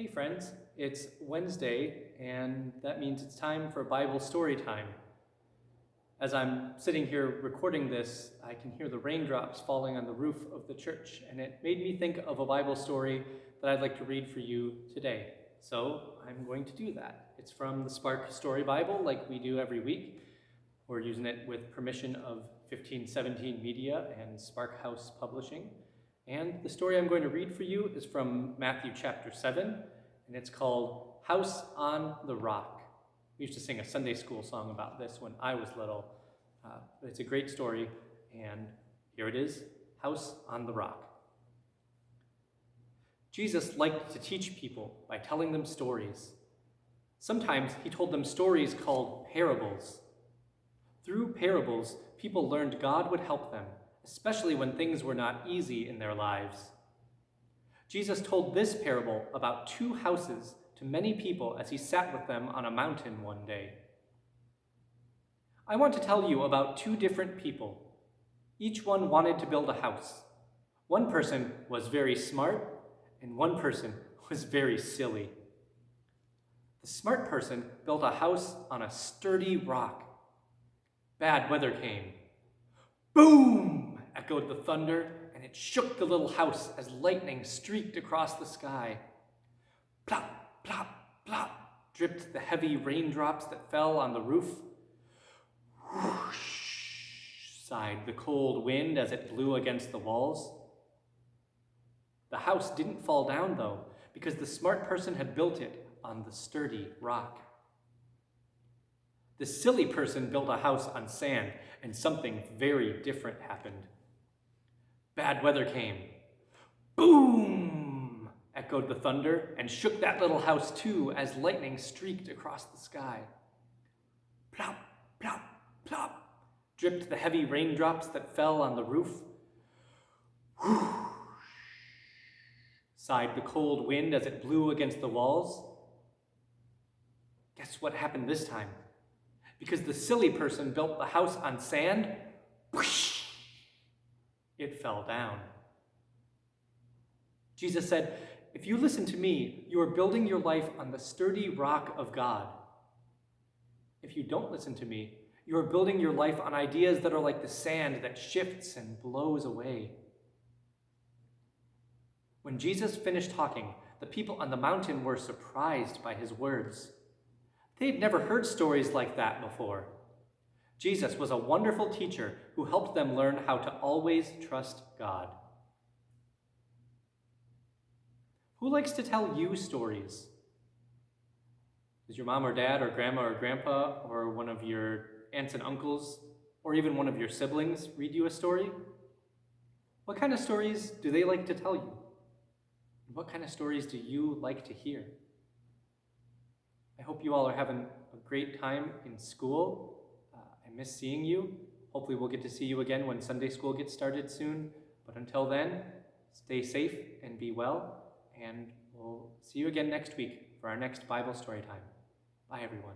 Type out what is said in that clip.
Hey friends, it's Wednesday, and that means it's time for Bible story time. As I'm sitting here recording this, I can hear the raindrops falling on the roof of the church, and it made me think of a Bible story that I'd like to read for you today. So I'm going to do that. It's from the Spark Story Bible, like we do every week. We're using it with permission of 1517 Media and Sparkhouse Publishing. And the story I'm going to read for you is from Matthew chapter 7, and it's called House on the Rock. We used to sing a Sunday school song about this when I was little. But it's a great story, and here it is, House on the Rock. Jesus liked to teach people by telling them stories. Sometimes he told them stories called parables. Through parables, people learned God would help them, especially when things were not easy in their lives. Jesus told this parable about two houses to many people as he sat with them on a mountain one day. I want to tell you about two different people. Each one wanted to build a house. One person was very smart, and one person was very silly. The smart person built a house on a sturdy rock. Bad weather came. Boom! Echoed the thunder, and it shook the little house as lightning streaked across the sky. Plop, plop, plop, dripped the heavy raindrops that fell on the roof. Whoosh, sighed the cold wind as it blew against the walls. The house didn't fall down, though, because the smart person had built it on the sturdy rock. The silly person built a house on sand, and something very different happened. Bad weather came. Boom! Echoed the thunder, and shook that little house too as lightning streaked across the sky. Plop, plop, plop, dripped the heavy raindrops that fell on the roof. Whoosh! Sighed the cold wind as it blew against the walls. Guess what happened this time? Because the silly person built the house on sand, whoosh, it fell down. Jesus said, if you listen to me, you are building your life on the sturdy rock of God. If you don't listen to me, you are building your life on ideas that are like the sand that shifts and blows away. When Jesus finished talking, the people on the mountain were surprised by his words. They'd never heard stories like that before. Jesus was a wonderful teacher who helped them learn how to always trust God. Who likes to tell you stories? Does your mom or dad or grandma or grandpa or one of your aunts and uncles or even one of your siblings read you a story? What kind of stories do they like to tell you? What kind of stories do you like to hear? I hope you all are having a great time in school. I miss seeing you. Hopefully we'll get to see you again when Sunday school gets started soon. But until then, stay safe and be well. And we'll see you again next week for our next Bible story time. Bye, everyone.